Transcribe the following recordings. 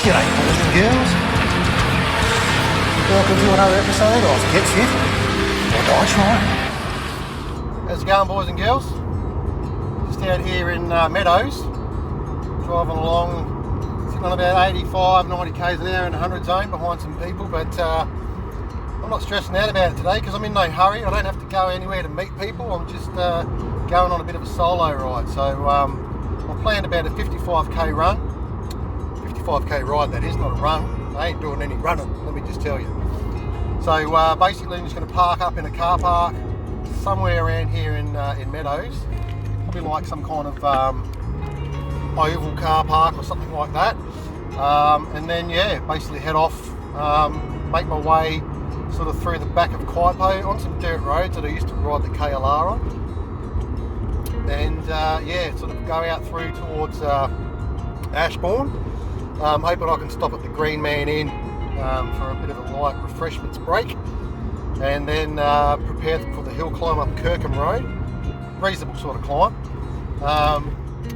G'day boys and girls. Welcome to another episode of Get Fit or Die Trying. How's it going, boys and girls? Just out here in Meadows, driving along, sitting on about 85, 90 k's an hour in the 100 zone behind some people, but I'm not stressing out about it today because I'm in no hurry. I don't have to go anywhere to meet people. I'm just going on a bit of a solo ride. So I planned about a 55k run. 55k ride, that is, not a run. I ain't doing any running, let me just tell you. So basically I'm just going to park up in a car park somewhere around here in Meadows. Probably like some kind of oval car park or something like that. And then yeah, basically head off, make my way sort of through the back of Kaipo on some dirt roads that I used to ride the KLR on. And yeah, sort of go out through towards Ashbourne. Hoping I can stop at the Green Man Inn for a bit of a light refreshments break, and then prepare for the hill climb up Kirkham Road. Reasonable sort of climb,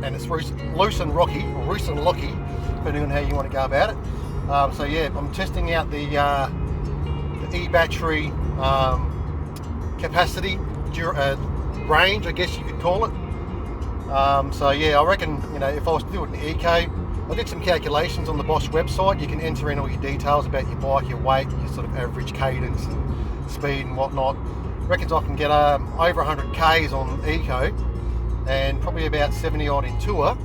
and it's loose and rocky, or loose and locky, depending on how you want to go about it. So yeah, I'm testing out the e-battery capacity, range, I guess you could call it. So yeah, I reckon, you know, if I was to do it in eco, I did some calculations on the Bosch website. You can enter in all your details about your bike, your weight, your sort of average cadence and speed and whatnot. Reckons I can get over 100 k's on eco, and probably about 70 odd in tour,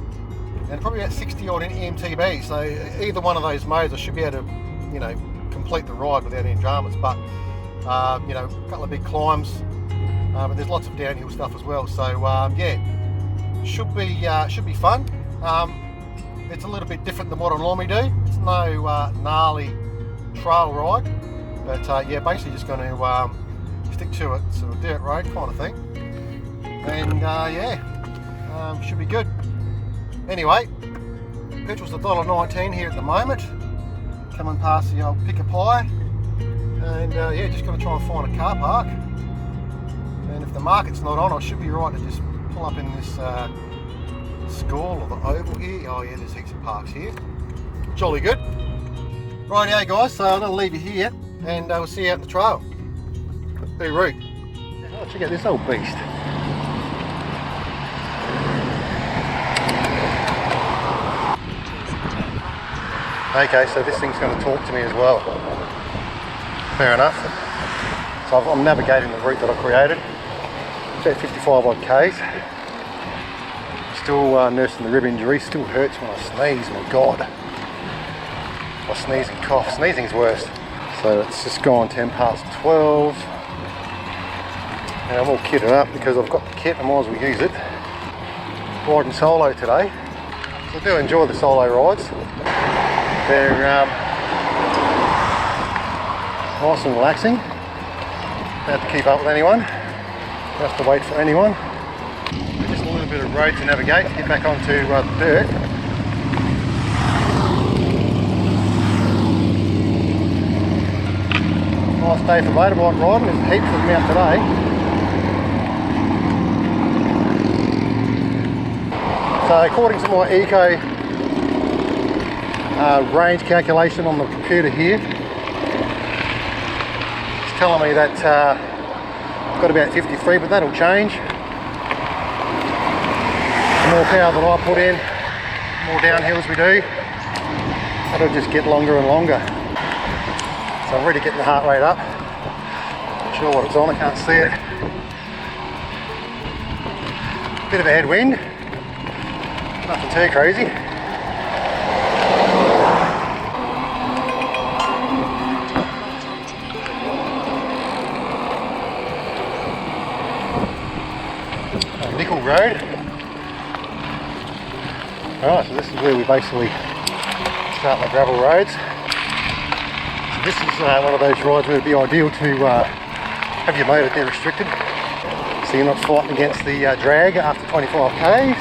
and probably about 60 odd in eMTB. So either one of those modes I should be able to, you know, complete the ride without any dramas. But you know, a couple of big climbs, and there's lots of downhill stuff as well. So yeah, should be fun. It's a little bit different than what I normally do. It's no gnarly trail ride, but yeah, basically just going to stick to it, sort of dirt road kind of thing, and yeah, should be good. Anyway, petrol's $1.19 here at the moment, coming past the old Pick a Pie, and yeah, just going to try and find a car park, and if the market's not on, I should be right to just pull up in this School or the oval here. Oh yeah, there's heaps of parks here. Jolly good. Rightio guys, so I'm going to leave you here, and we'll see you out in the trail. Be rude. Oh, check out this old beast. Okay, so this thing's going to talk to me as well. Fair enough. So I'm navigating the route that I created. It's about 55 odd k's. Still nursing the rib injury, still hurts when I sneeze, my god. I sneeze and cough, sneezing's worst. So it's just gone 10 past 12. And I'm all kitted up because I've got the kit, I might as well use it. Riding solo today. So I do enjoy the solo rides. They're nice and relaxing. Don't have to keep up with anyone. Don't have to wait for anyone. Just a little bit of road to navigate to get back onto the dirt. Nice day for motorbike riding, there's heaps of them out today. So according to my eco range calculation on the computer here, it's telling me that I've got about 53, but that'll change. The more power that I put in, the more downhills we do, that'll just get longer and longer. So I'm really getting the heart rate up. Not sure what it's on, I can't see it. Bit of a headwind, nothing too crazy. Nickel Road. Alright, so this is where we basically start my gravel roads. So this is one of those rides where it would be ideal to have your motor dead restricted, so you're not fighting against the drag after 25 k's.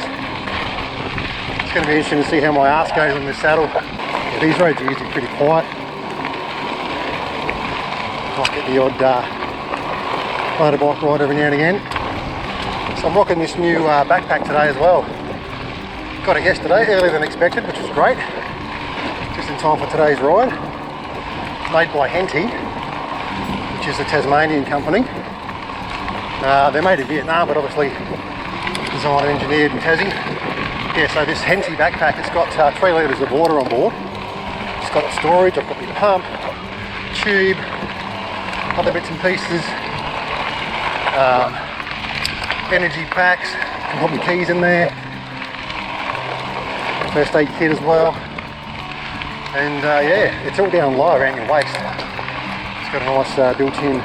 It's going to be interesting to see how my arse goes in this saddle. Yeah, these roads are usually pretty quiet. Might get the odd motorbike ride every now and again. So I'm rocking this new backpack today as well. Got it yesterday, earlier than expected, which was great. Just in time for today's ride. Made by Henty, which is a Tasmanian company. They're made in Vietnam, but obviously designed and engineered in Tassie. Yeah, so this Henty backpack, it's got 3 litres of water on board. It's got storage, I've got my pump, tube, other bits and pieces, energy packs, can put my keys in there, first aid kit as well, and yeah, it's all down low around your waist. It's got a nice built-in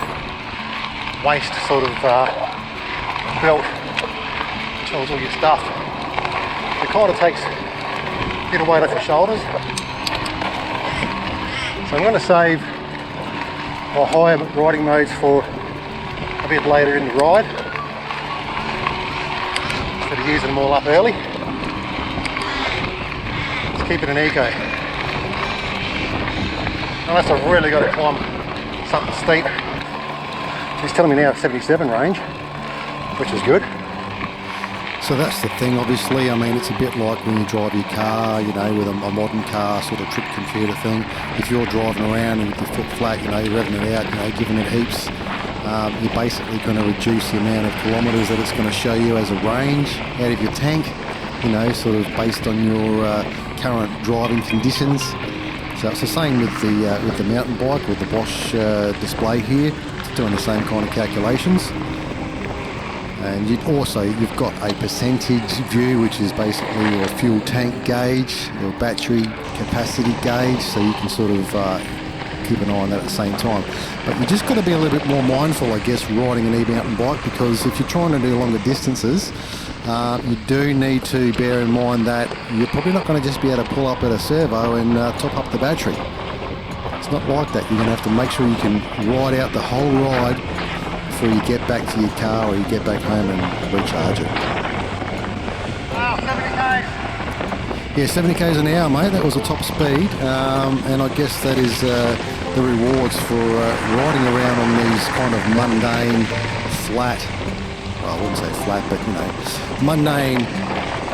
waist sort of belt, which holds all your stuff. It kind of takes a bit of weight off your shoulders. So I'm going to save my higher riding modes for a bit later in the ride, instead of using them all up early. Let's keep it an eco. Unless I've really got to climb something steep. He's telling me now 77 range, which is good. So that's the thing, obviously. I mean, it's a bit like when you drive your car, you know, with a modern car sort of trip computer thing. If you're driving around and with your foot flat, you know, you're revving it out, you know, giving it heaps, you're basically going to reduce the amount of kilometres that it's going to show you as a range out of your tank, you know, sort of based on your current driving conditions. So it's the same with the mountain bike, with the Bosch display here. It's doing the same kind of calculations. And you've got a percentage view, which is basically your fuel tank gauge, your battery capacity gauge, so you can sort of keep an eye on that at the same time. But you just got to be a little bit more mindful, I guess, riding an e-mountain bike, because if you're trying to do longer distances, you do need to bear in mind that you're probably not going to just be able to pull up at a servo and top up the battery. It's not like that. You're going to have to make sure you can ride out the whole ride before you get back to your car or you get back home and recharge it. Wow, 70 k's. Yeah, 70 k's an hour, mate. That was the top speed, and I guess that is the rewards for riding around on these kind of mundane, flat, well, I wouldn't say flat, but you know, mundane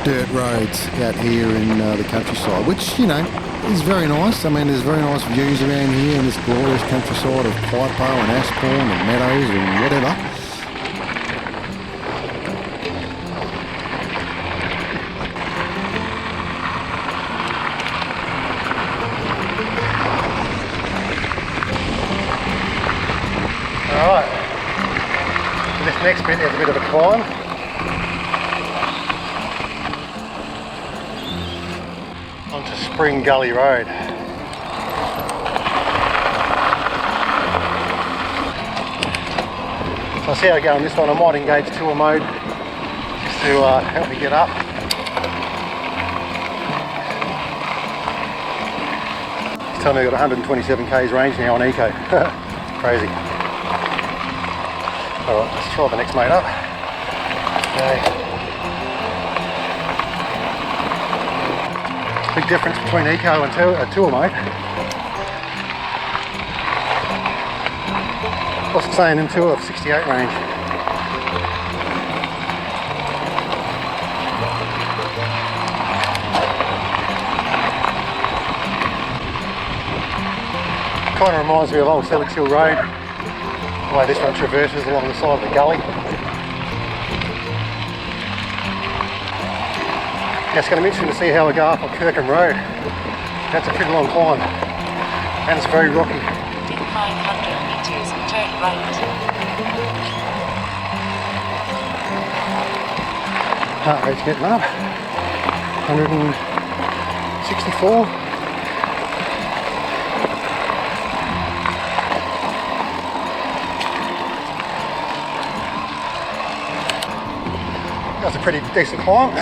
dirt roads out here in the countryside, which, you know, is very nice. I mean, there's very nice views around here in this glorious countryside of Kirkham and Ashbourne and Meadows and whatever. Alright, so this next bit is a bit of a climb. Onto Spring Gully Road. So I'll see how I go on this one. I might engage tour mode just to help me get up. He's telling me I've got 127 k's range now on eco. Crazy. Alright, let's try the next mate up. Okay. Big difference between eco and tour mode. What's it saying in tour? 68 range. Kind of reminds me of old Felix Hill Road, the way this one traverses along the side of the gully. It's going to be interesting to see how we go up on Kirkham Road. That's a pretty long climb, and it's very rocky. 500 metres, turn right. Heart rate's getting up. 164. That's a pretty decent climb.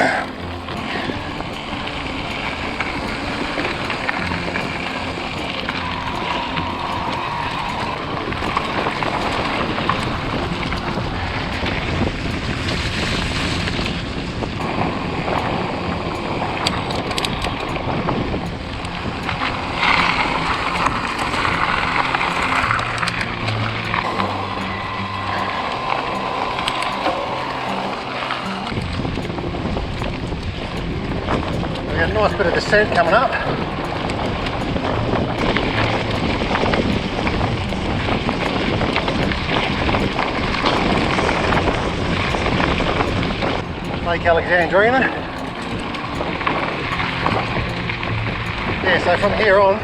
Nice bit of descent coming up. Lake Alexandrina. Yeah, so from here on,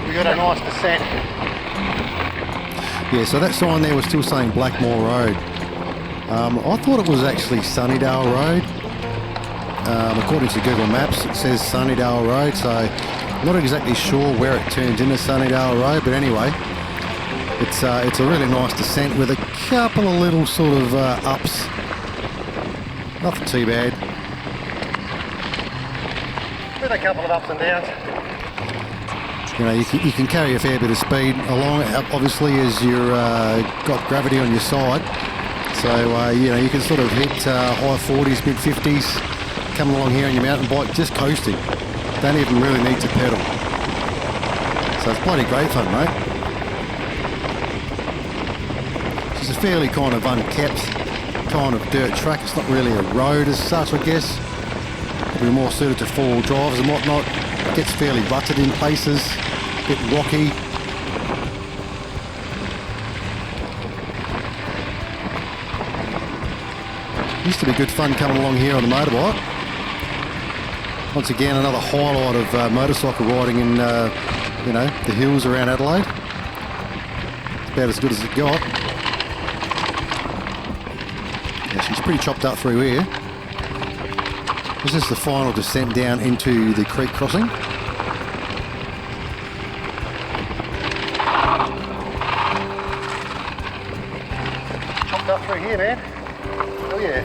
we got a nice descent. Yeah, so that sign there was still saying Blackmore Road. I thought it was actually Sunnydale Road. According to Google Maps, it says Sunnydale Road, so I'm not exactly sure where it turns into Sunnydale Road, but anyway, it's a really nice descent with a couple of little sort of ups. Nothing too bad. With a couple of ups and downs. You know, you can carry a fair bit of speed along, obviously, as you're got gravity on your side. So, you know, you can sort of hit high 40s, mid 50s, coming along here on your mountain bike, just coasting. Don't even really need to pedal. So it's bloody great fun, mate. It's a fairly kind of unkept kind of dirt track. It's not really a road as such, I guess. Probably more suited to four-wheel drives and whatnot. It gets fairly rutted in places, a bit rocky. Used to be good fun coming along here on the motorbike. Once again, another highlight of motorcycle riding in, you know, the hills around Adelaide. It's about as good as it got. Yeah, she's pretty chopped up through here. This is the final descent down into the creek crossing. Chopped up through here, man. Oh yeah.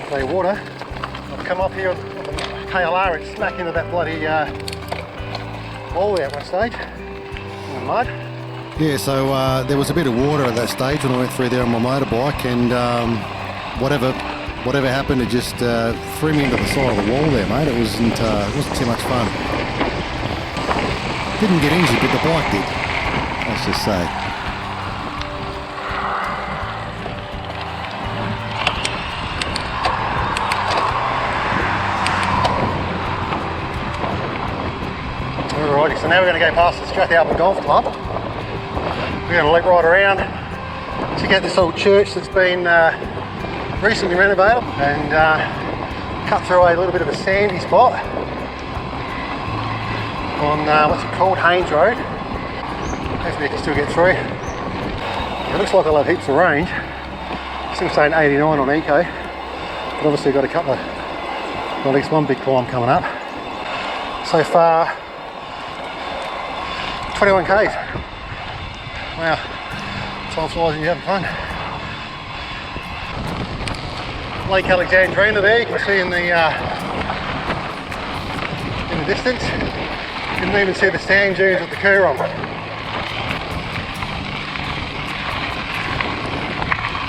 Play water. I've come up here on the KLR and smack into that bloody wall there at one stage in the mud. Yeah, so there was a bit of water at that stage when I went through there on my motorbike, and whatever happened, it just threw me into the side of the wall there, mate. It wasn't too much fun. Didn't get injured, but the bike did, let's just say. Alrighty, so now we're going to go past the Strathalbyn Golf Club. We're going to loop right around, check out this old church that's been recently renovated, and cut through a little bit of a sandy spot on what's it called, Haynes Road. Hopefully I can still get through. It looks like I'll have heaps of range. Still saying 89 on eco, but obviously got a couple of, well, at least one big climb coming up. So far, 21 k's. Wow, time flies and you're having fun. Lake Alexandrina there, you can see in the distance. You can even see the sand dunes at the Kirkham.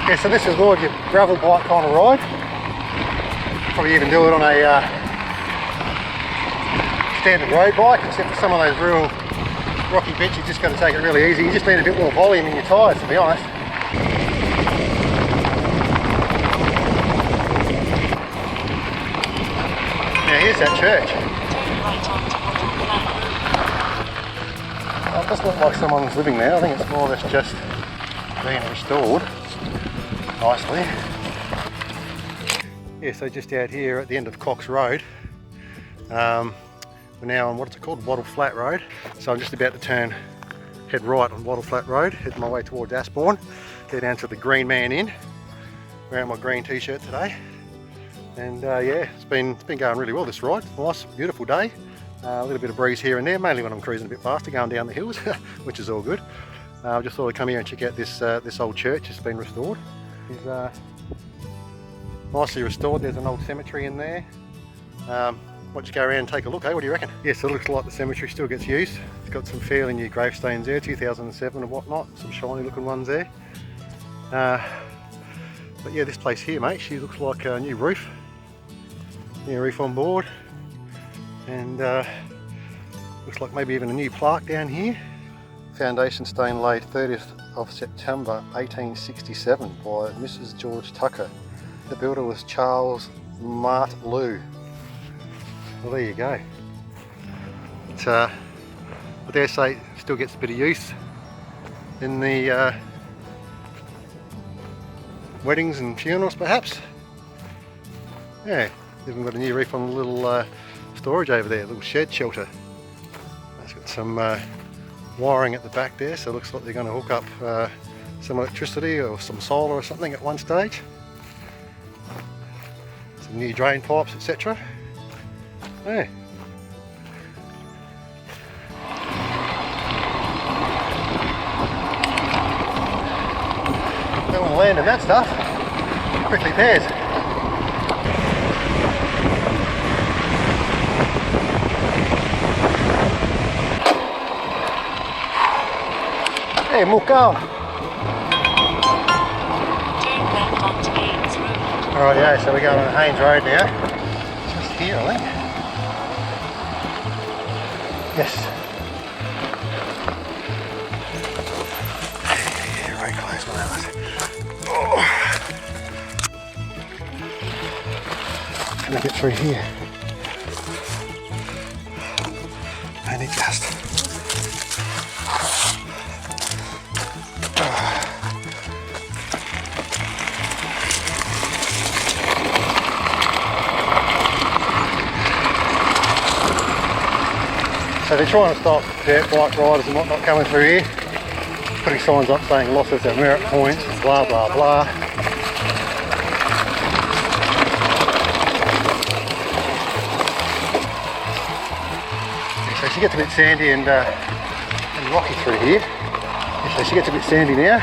Yeah, so this is more of your gravel bike kind of ride. Probably even do it on a standard road bike, except for some of those real rocky bits, you just got to take it really easy. You just need a bit more volume in your tyres, to be honest. Now here's that church. It doesn't look like someone's living there. I think it's more or less just being restored nicely. Yeah, so just out here at the end of Cox Road, we're now on what's it called, Waddle Flat Road. So I'm just about to head right on Waddle Flat Road, head my way towards Ashbourne, go down to the Green Man Inn, wearing my green t-shirt today. And yeah, it's been going really well, this ride. Nice, beautiful day. A little bit of breeze here and there, mainly when I'm cruising a bit faster, going down the hills, which is all good. I just thought I'd come here and check out this old church. It's been restored. It's nicely restored. There's an old cemetery in there. Why don't you go around and take a look, eh? What do you reckon? Yes, it looks like the cemetery still gets used. It's got some fairly new gravestones there, 2007 and whatnot, some shiny looking ones there. But yeah, this place here, mate, she looks like a new roof. New roof on board. And looks like maybe even a new plaque down here. Foundation stone laid 30th of September 1867 by Mrs. George Tucker. The builder was Charles Martlew. Well, there you go. It, I dare say it still gets a bit of use in the weddings and funerals perhaps. Yeah, even got a new roof on the little storage over there, little shed shelter. It's got some wiring at the back there, so it looks like they're going to hook up some electricity or some solar or something at one stage. Some new drain pipes, etc. Yeah. Don't want to land in that stuff. Quickly pairs. Hey, Mukau. Turn left onto Haynes Road. Alright, yeah, so we're going on Haynes Road now. Just here, I think. Yes. Yeah, very close, my eyes. Oh. Can I get through here? Only just. So they're trying to stop dirt bike riders and whatnot coming through here, putting signs up saying losses at merit points, blah blah blah. So she gets a bit sandy and rocky through here. So she gets a bit sandy now.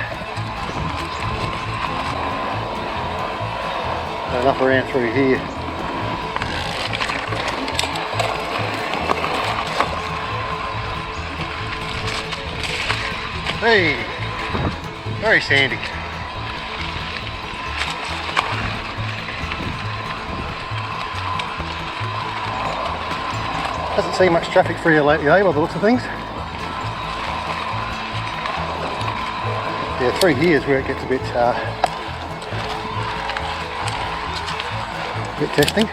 And up around through here. Hey, very sandy. Doesn't seem much traffic through here lately, by the looks of things. Yeah, through here is where it gets a bit testing.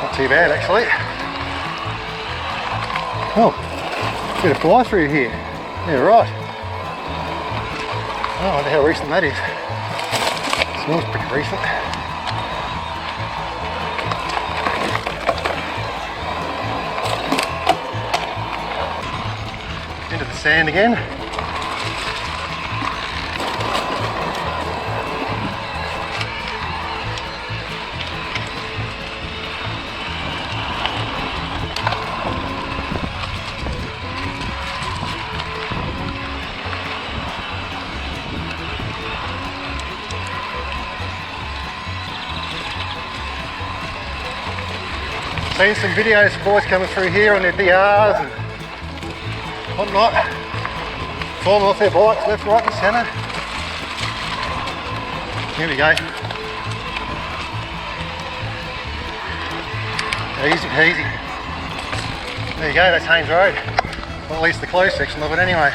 Not too bad actually. Oh, bit of fly through here. Yeah, right. Oh, I wonder how recent that is. Smells pretty recent. Into the sand again. Seen some videos of boys coming through here on their DRs and whatnot, falling off their bikes left, right and centre. Here we go. Easy peasy. There you go, that's Haynes Road. Well, at least the closed section of it anyway.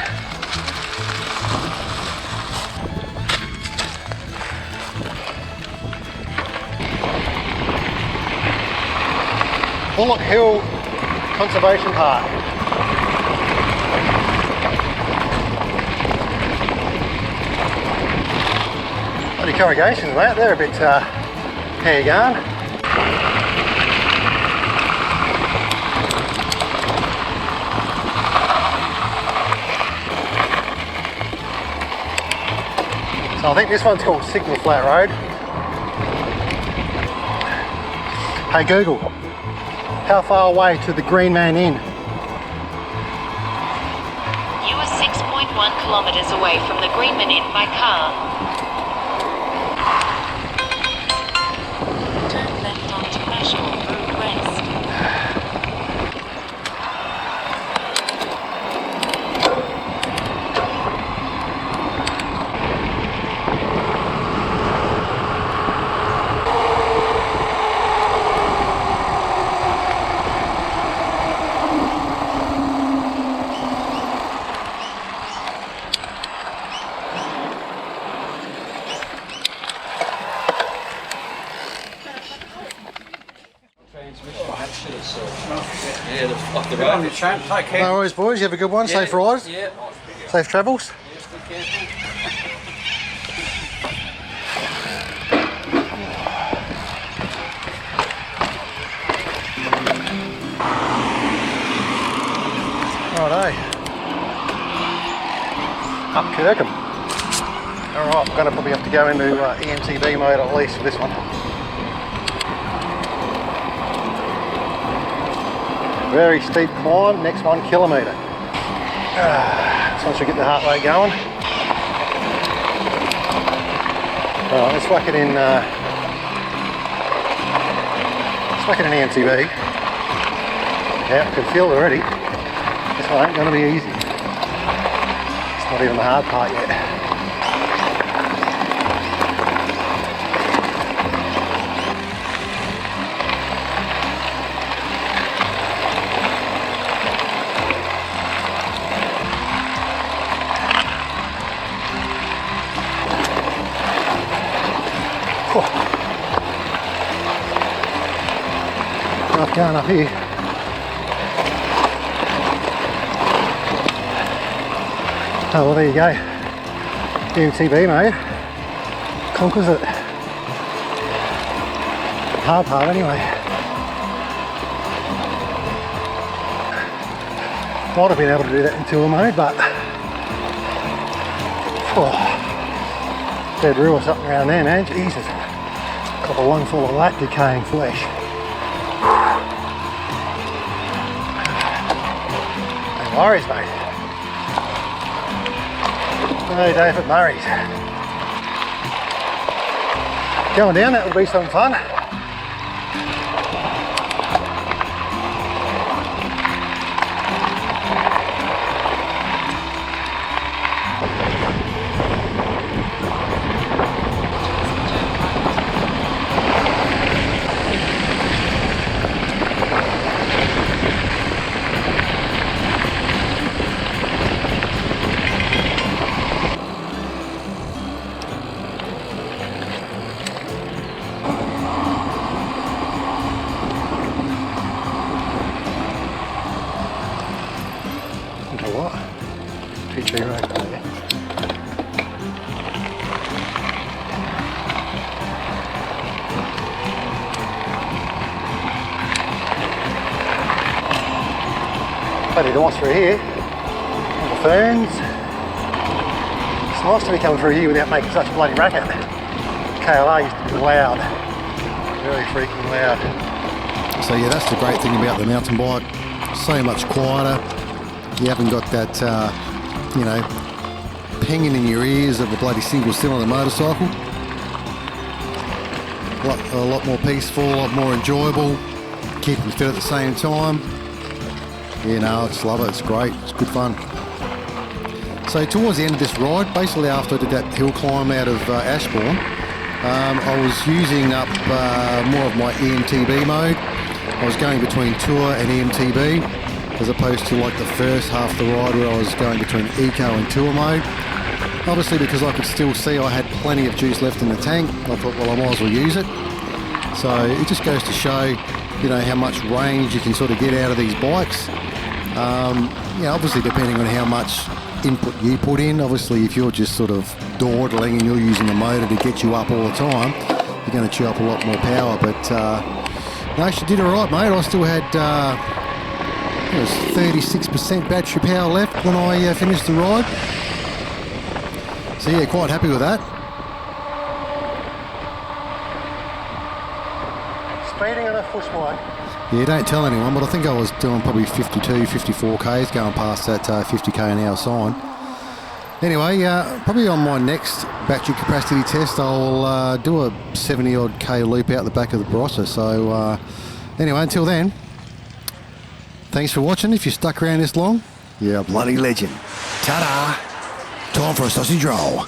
Bullock Hill Conservation Park. Bloody corrugations, mate. They're a bit hair yarn. So I think this one's called Signal Flat Road. Hey Google, how far away to the Green Man Inn? You are 6.1 kilometers away from the Green Man Inn by car. Turn left onto Ashbourne Road West. Yeah, off the road. Take care. No worries, boys. You have a good one. Safe rides. Yeah. Safe travels. Just be careful. Righto. Up Kirkham. Alright, I'm going to probably have to go into eMTB mode at least for this one. Very steep climb, next 1 kilometre. So once we get the heart rate going. Alright, let's whack it in eMTB. Yeah, I can feel it already. This one ain't going to be easy. It's not even the hard part yet. Rough going up here. Oh well, there you go. eMTB, mate. Conquers it. Hard part anyway. Might have been able to do that in tour mode, but dead real or something around there, man. Jesus. Got a lung full of that decaying flesh. No worries, mate. No David Murray's. Going down, that will be some fun. What? TG road there. Bloody nice through here. All the ferns. It's nice to be coming through here without making such a bloody racket. KLR used to be loud. Very freaking loud. So yeah, that's the great thing about the mountain bike. So much quieter. You haven't got that, you know, pinging in your ears of a bloody single cylinder motorcycle. A lot more peaceful, a lot more enjoyable. Keeping fit at the same time. You know, I just love it. It's great. It's good fun. So towards the end of this ride, basically after I did that hill climb out of Ashbourne, I was using up more of my eMTB mode. I was going between tour and eMTB, as opposed to like the first half of the ride where I was going between eco and tour mode. Obviously because I could still see I had plenty of juice left in the tank, I thought, well, I might as well use it. So it just goes to show, you know, how much range you can sort of get out of these bikes. Yeah, obviously depending on how much input you put in. Obviously if you're just sort of dawdling and you're using a motor to get you up all the time, you're going to chew up a lot more power. But no, she did alright, mate. I still had it was 36% battery power left when I finished the ride. So yeah, quite happy with that. Speeding on a push bike. Yeah, don't tell anyone, but I think I was doing probably 52, 54 Ks going past that 50 K an hour sign. Anyway, probably on my next battery capacity test, I'll do a 70 odd K loop out the back of the Barossa. So anyway, until then, thanks for watching. If you stuck around this long, you're a bloody legend. Ta-da! Time for a sausage roll.